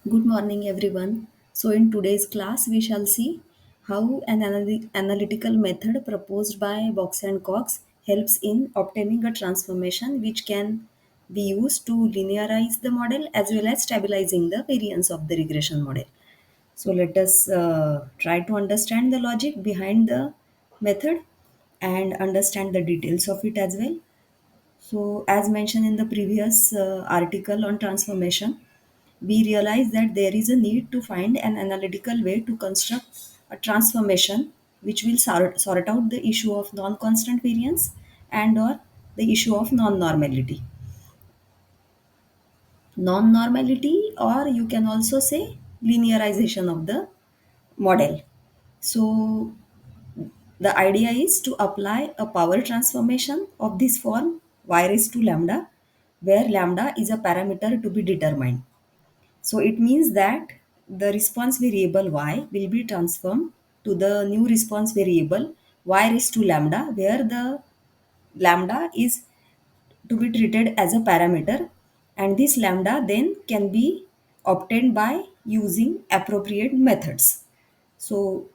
Good morning, everyone. So, in today's class, we shall see how an analytical method proposed by Box and Cox helps in obtaining a transformation which can be used to linearize the model as well as stabilizing the variance of the regression model. So, let us try to understand the logic behind the method and understand the details of it as well. So, as mentioned in the previous article on transformation, we realize that there is a need to find an analytical way to construct a transformation which will sort out the issue of non-constant variance and or the issue of non-normality, or you can also say linearization of the model. So the idea is to apply a power transformation of this form y raised to lambda, where lambda is a parameter to be determined. So it means that the response variable y will be transformed to the new response variable y raised to lambda, where the lambda is to be treated as a parameter, and this lambda then can be obtained by using appropriate methods. So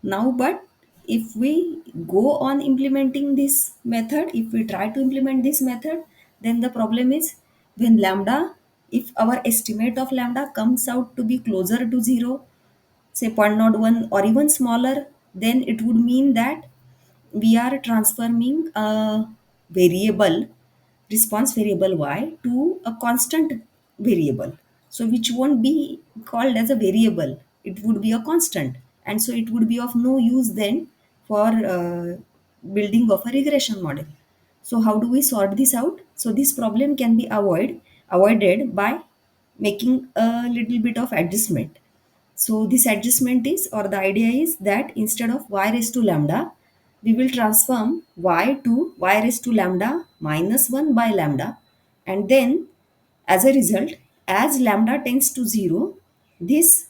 now, but if we go on implementing this method, if we try to implement this method, then the problem is when lambda, if our estimate of lambda comes out to be closer to 0, say 0.01 or even smaller, then it would mean that we are transforming a variable, response variable y, to a constant variable. So which won't be called as a variable, it would be a constant, and so it would be of no use then for building of a regression model. So how do we sort this out? So this problem can be avoided by making a little bit of adjustment. So this adjustment is, or the idea is that instead of y raised to lambda, we will transform y to y raised to lambda minus 1 by lambda. And then as a result, as lambda tends to 0, this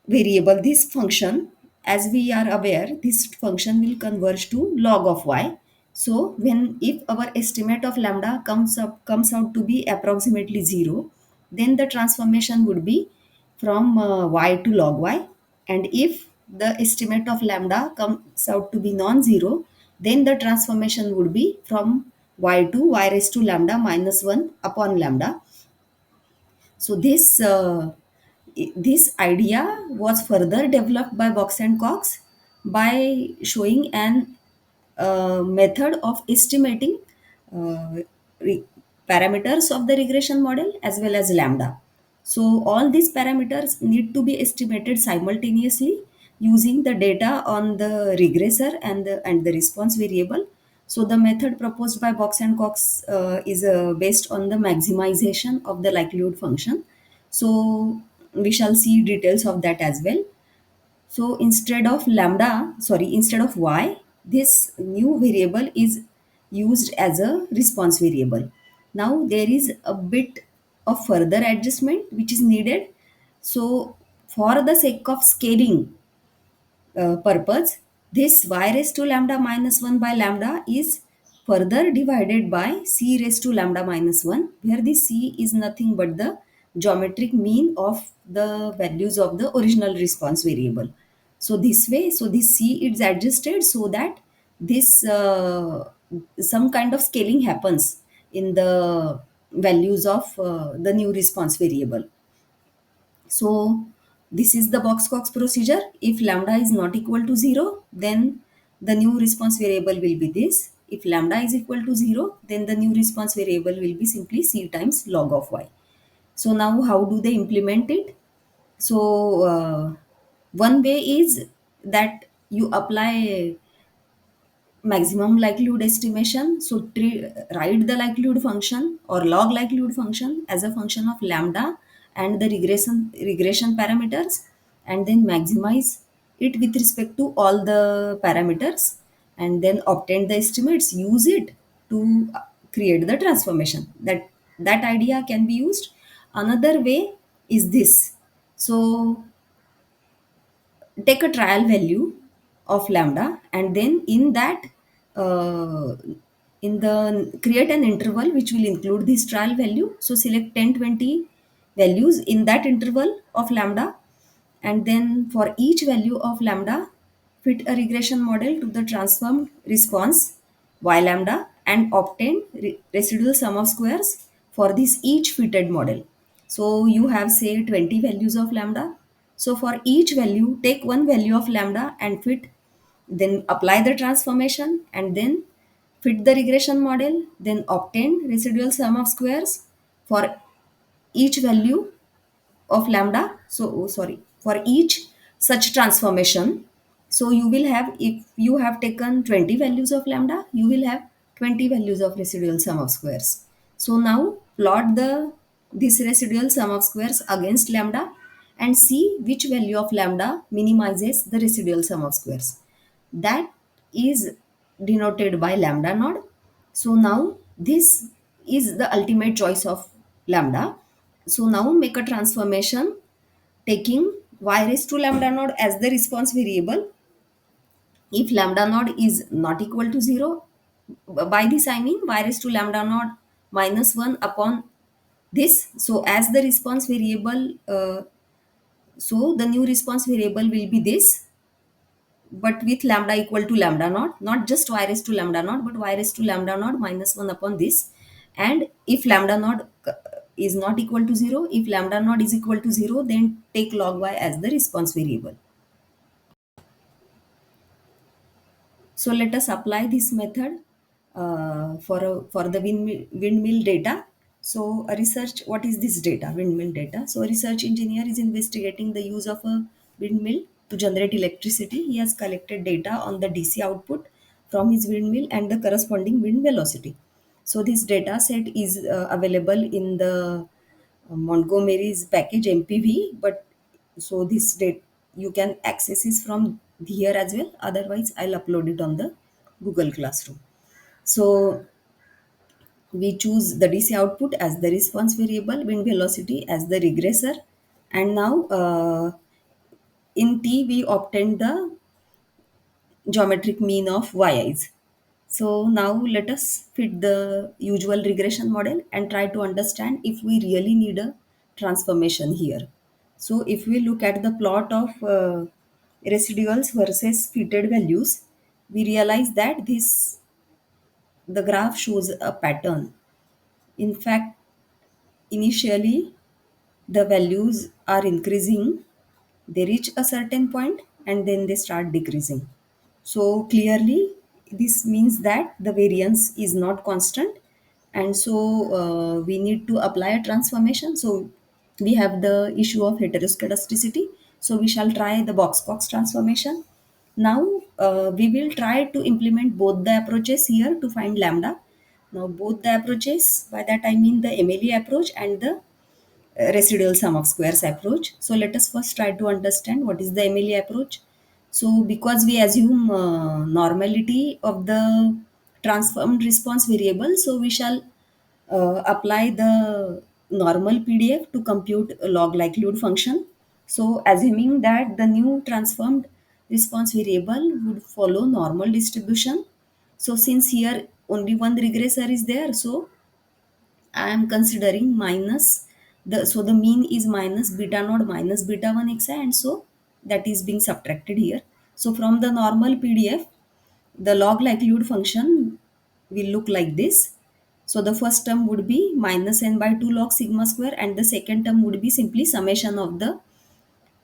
variable, this function, as we are aware, this function will converge to log of y. So when if our estimate of lambda comes out to be approximately 0, then the transformation would be from y to log y. And if the estimate of lambda comes out to be non-zero, then the transformation would be from y to y raised to lambda minus 1 upon lambda. So this idea was further developed by Box and Cox by showing an method of estimating uh, re- parameters of the regression model as well as lambda. So all these parameters need to be estimated simultaneously using the data on the regressor and the response variable. So the method proposed by Box and Cox is based on the maximization of the likelihood function. So we shall see details of that as well. So instead of y, this new variable is used as a response variable. Now there is a bit of further adjustment which is needed. So for the sake of scaling purpose, this y raised to lambda minus 1 by lambda is further divided by c raised to lambda minus 1, where the c is nothing but the geometric mean of the values of the original response variable. So this way, so this c is adjusted so that this some kind of scaling happens in the values of the new response variable. So this is the Box-Cox procedure. If lambda is not equal to 0, then the new response variable will be this. If lambda is equal to 0, then the new response variable will be simply c times log of y. So now how do they implement it? So one way is that you apply maximum likelihood estimation. So write the likelihood function or log likelihood function as a function of lambda and the regression parameters, and then maximize it with respect to all the parameters, and then obtain the estimates, use it to create the transformation. That idea can be used. Another way is this. So take a trial value of lambda, and then in that uh, in the create an interval which will include this trial value. So select 10, 20, values in that interval of lambda, and then for each value of lambda fit a regression model to the transformed response y lambda and obtain residual sum of squares for this each fitted model. So you have say 20 values of lambda. So for each value take one value of lambda and fit, then apply the transformation and then fit the regression model, then obtain residual sum of squares for each value of lambda. So sorry, for each such transformation. So you will have, if you have taken 20 values of lambda, you will have 20 values of residual sum of squares. So now plot the this residual sum of squares against lambda and see which value of lambda minimizes the residual sum of squares. That is denoted by lambda node. So now this is the ultimate choice of lambda. So now make a transformation taking y raised to lambda node as the response variable. If lambda node is not equal to 0, by this I mean y raised to lambda node minus 1 upon this. So as the response variable, so the new response variable will be this, but with lambda equal to lambda naught, not just y raised to lambda naught, but y raised to lambda naught minus 1 upon this. And if lambda naught is not equal to 0, if lambda naught is equal to 0, then take log y as the response variable. So let us apply this method for the windmill data. So a research, what is this data? Windmill data. So a research engineer is investigating the use of a windmill to generate electricity. He has collected data on the DC output from his windmill and the corresponding wind velocity. So this data set is available in the Montgomery's package MPV, but so this date you can access is from here as well. Otherwise, I'll upload it on the Google Classroom. So we choose the DC output as the response variable, wind velocity as the regressor, and now in T we obtained the geometric mean of yi's. So now let us fit the usual regression model and try to understand if we really need a transformation here. So if we look at the plot of residuals versus fitted values, we realize that this the graph shows a pattern. In fact, initially the values are increasing, they reach a certain point and then they start decreasing. So clearly this means that the variance is not constant, and so we need to apply a transformation. So we have the issue of heteroscedasticity, so we shall try the box transformation. Now we will try to implement both the approaches here to find lambda. Now both the approaches, by that I mean the MLE approach and the residual sum of squares approach. So let us first try to understand what is the MLE approach. So because we assume normality of the transformed response variable, so we shall apply the normal PDF to compute a log likelihood function. So assuming that the new transformed response variable would follow normal distribution. So since here only one regressor is there, so I am considering minus the, so the mean is minus beta naught minus beta 1 xi, and so that is being subtracted here. So from the normal PDF, the log likelihood function will look like this. So the first term would be minus n by 2 log sigma square, and the second term would be simply summation of the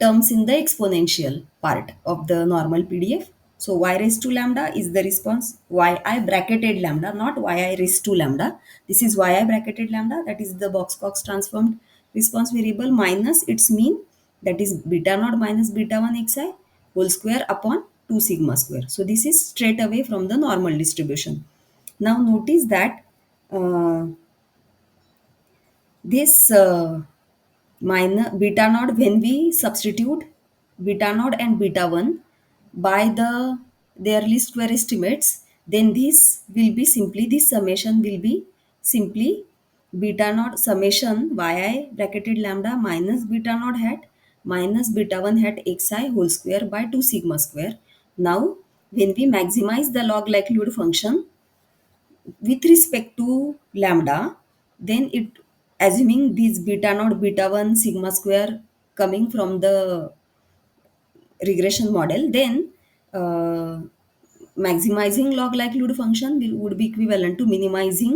terms in the exponential part of the normal PDF. So y raised to lambda is the response, yi bracketed lambda, not yi raised to lambda. This is yi bracketed lambda, that is the Box-Cox transformed response variable minus its mean, that is beta naught minus beta 1 xi whole square upon 2 sigma square. So this is straight away from the normal distribution. Now notice that uh, this minus beta naught, when we substitute beta naught and beta 1 by their least square estimates, then this will be simply, this summation will be simply beta naught summation yi bracketed lambda minus beta naught hat minus beta 1 hat xi whole square by 2 sigma square. Now when we maximize the log likelihood function with respect to lambda, then it assuming this beta naught, beta 1, sigma square coming from the regression model, then uh, maximizing log likelihood function would be equivalent to minimizing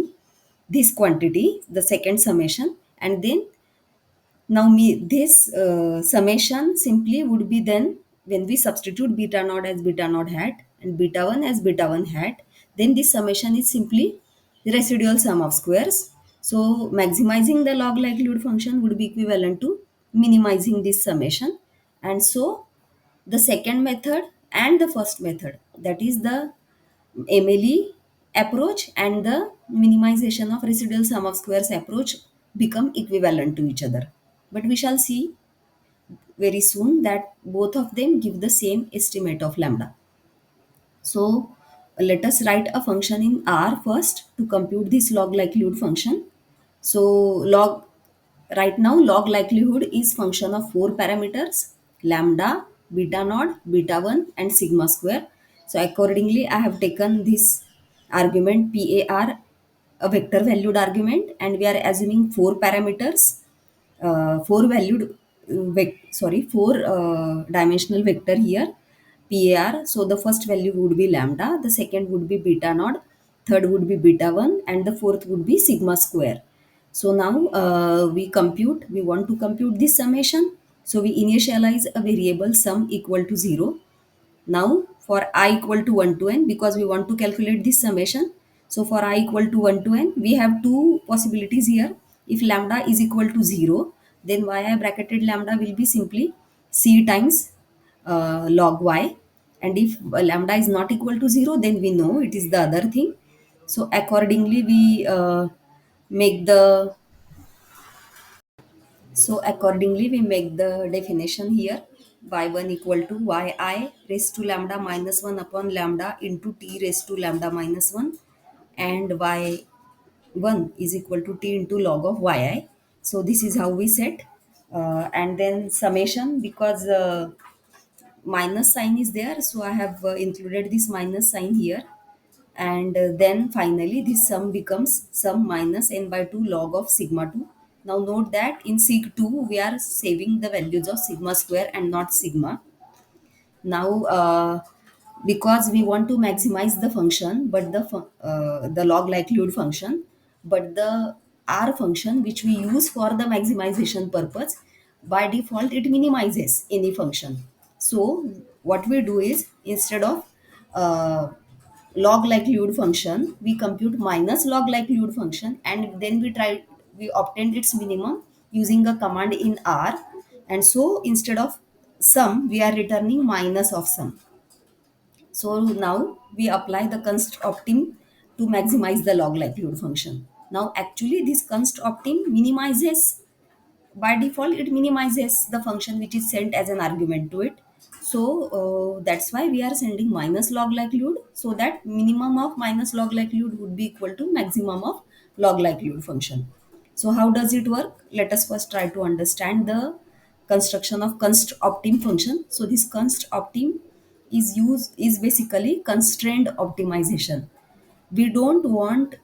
this quantity, the second summation, and then now this summation simply would be then when we substitute beta naught as beta naught hat and beta 1 as beta 1 hat, then this summation is simply the residual sum of squares. So maximizing the log likelihood function would be equivalent to minimizing this summation. And so the second method and the first method, that is the MLE approach and the minimization of residual sum of squares approach, become equivalent to each other. But we shall see very soon that both of them give the same estimate of lambda. So let us write a function in R first to compute this log likelihood function. So log right now log likelihood is function of four parameters: lambda, beta naught, beta 1 and sigma square. So accordingly I have taken this argument PAR, a vector valued argument, and we are assuming four parameters, four dimensional vector here, PAR. So the first value would be lambda, the second would be beta naught, third would be beta 1, and the fourth would be sigma square. So now we want to compute this summation. So we initialize a variable sum equal to 0. Now for I equal to 1 to n, because we want to calculate this summation. So for I equal to 1 to n, we have two possibilities here. If lambda is equal to 0, then yi bracketed lambda will be simply c times log y. And if lambda is not equal to 0, then we know it is the other thing. So accordingly, we make the we make the definition here: y1 equal to yi raised to lambda minus 1 upon lambda into t raised to lambda minus 1, and y1 is equal to t into log of yi. So this is how we set. And then summation, because minus sign is there, so I have included this minus sign here. And then finally this sum becomes sum minus n by 2 log of sigma 2. Now note that in sig 2 we are saving the values of sigma square and not sigma. Now because we want to maximize the function, but the log likelihood function, but the R function which we use for the maximization purpose, by default it minimizes any function. So what we do is, instead of uh, log likelihood function, we compute minus log likelihood function, and then we obtained its minimum using a command in R. And so instead of sum, we are returning minus of sum. So now we apply the const optim to maximize the log likelihood function. Now actually this const optim minimizes, by default it minimizes the function which is sent as an argument to it. So that's why we are sending minus log likelihood, so that minimum of minus log likelihood would be equal to maximum of log likelihood function. So how does it work? Let us first try to understand the construction of const optim function. So this const optim is basically constrained optimization. We don't want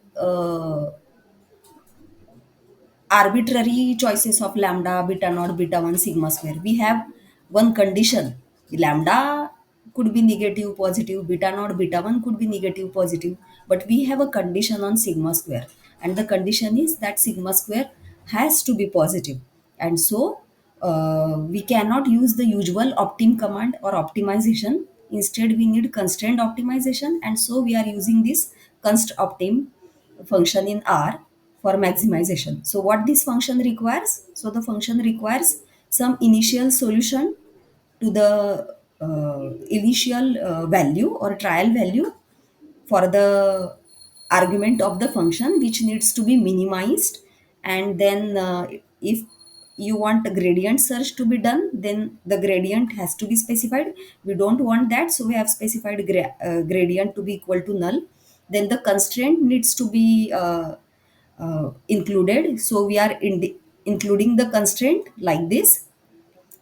arbitrary choices of lambda, beta naught, beta 1, sigma square. We have one condition. Lambda could be negative, positive, beta naught, beta 1 could be negative, positive. But we have a condition on sigma square. And the condition is that sigma square has to be positive. And so we cannot use the usual optim command or optimization. Instead, we need constrained optimization. And so we are using this const optim function in R for maximization. So what this function requires? So the function requires some initial solution to the initial value or trial value for the argument of the function, which needs to be minimized. And then if you want a gradient search to be done, then the gradient has to be specified. We don't want that, so we have specified gradient to be equal to null. Then the constraint needs to be included, so we are including the constraint like this.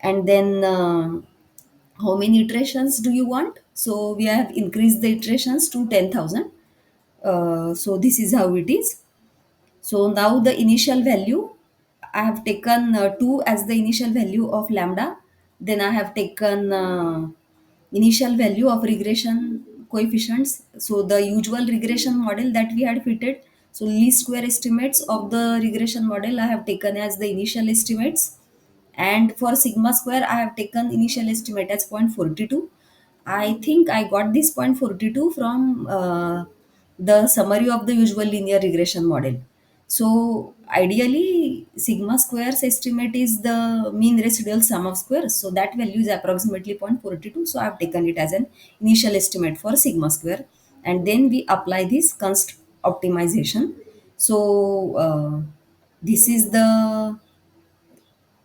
And then how many iterations do you want? So we have increased the iterations to 10,000. So this is how it is. So now the initial value I have taken 2 as the initial value of lambda. Then I have taken initial value of regression coefficients. So the usual regression model that we had fitted. So least square estimates of the regression model I have taken as the initial estimates. And for sigma square, I have taken initial estimate as 0.42. I think I got this 0.42 from the summary of the usual linear regression model. So ideally, sigma square's estimate is the mean residual sum of squares. So that value is approximately 0.42. So I have taken it as an initial estimate for sigma square. And then we apply this const optimization. So this is the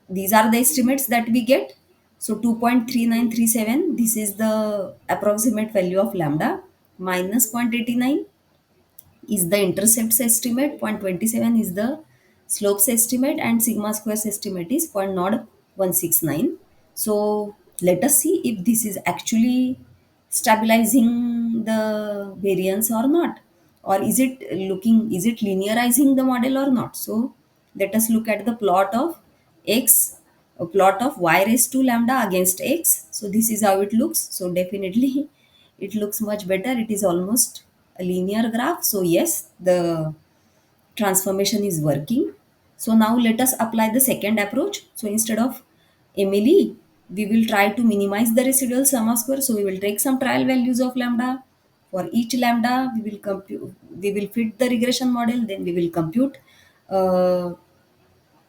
these are the estimates that we get. So 2.3937, this is the approximate value of lambda, minus 0.89 is the intercepts estimate, 0.27 is the slopes estimate, and sigma squares estimate is 0.0169. So let us see if this is actually stabilizing the variance or not, or is it linearizing the model or not. So let us look at the plot of x, a plot of y raised to lambda against x. So this is how it looks. So definitely it looks much better. It is almost a linear graph. So yes, the transformation is working. So now let us apply the second approach. So instead of MLE, we will try to minimize the residual sum of square. So we will take some trial values of lambda. For each lambda, we will fit the regression model, then we will compute uh,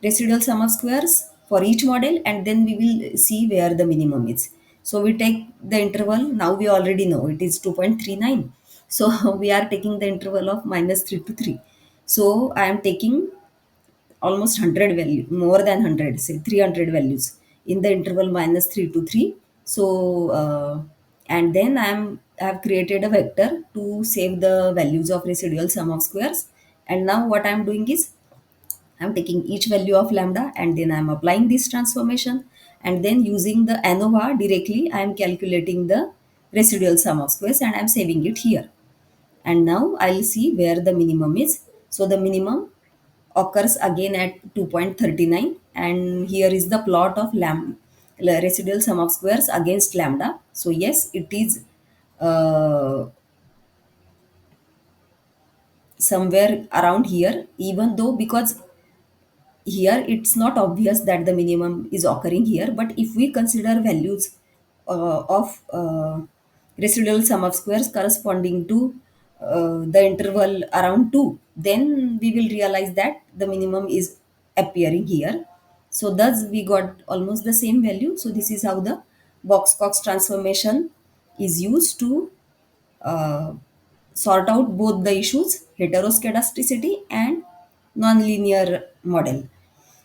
residual sum of squares for each model, and then we will see where the minimum is. So we take the interval. Now we already know it is 2.39. So we are taking the interval of minus 3 to 3. So I am taking almost 100 value, more than 100, say 300 values in the interval minus 3 to 3. So and then I have created a vector to save the values of residual sum of squares. And now what I am doing is I'm taking each value of lambda, and then I'm applying this transformation, and then using the ANOVA directly I am calculating the residual sum of squares, and I'm saving it here. And now I'll see where the minimum is. So the minimum occurs again at 2.39, and here is the plot of residual sum of squares against lambda. So yes, it is uh, somewhere around here, even though, because here it's not obvious that the minimum is occurring here, but if we consider values of residual sum of squares corresponding to the interval around 2, then we will realize that the minimum is appearing here. So thus we got almost the same value. So this is how the Box-Cox transformation is used to uh, sort out both the issues, heteroscedasticity and nonlinear model.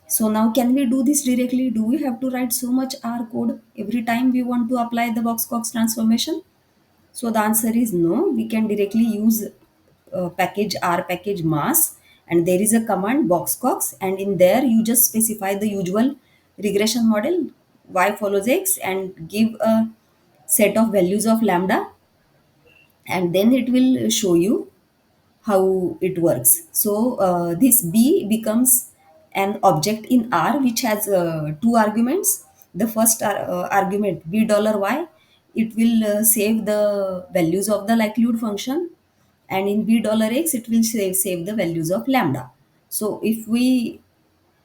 So now can we do this directly? Do we have to write so much R code every time we want to apply the Box-Cox transformation? So the answer is no. We can directly use package R package mass, and there is a command Box-Cox, and in there you just specify the usual regression model y follows x and give a set of values of lambda, and then it will show you how it works. So this B becomes an object in R which has two arguments. The first argument B dollar y, it will save the values of the likelihood function, and in B dollar x it will save the values of lambda. So if we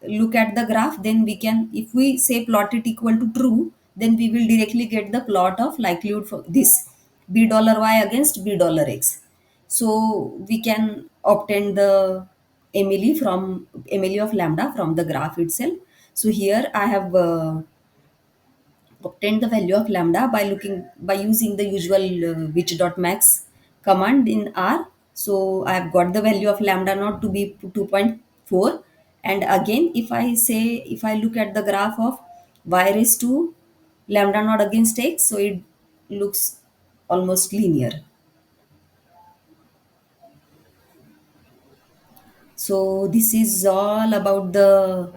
look at the graph, then we can, if we say plot it equal to true, then we will directly get the plot of likelihood for this B dollar y against B dollar x. So we can obtain the MLE of lambda from the graph itself. So here I have obtained the value of lambda by using the usual which.max command in R. So I have got the value of lambda naught to be 2.4. And again, if I look at the graph of y raised to lambda naught against x, so it looks almost linear. So this is all about the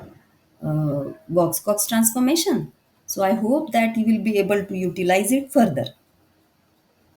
Box-Cox transformation. So I hope that you will be able to utilize it further.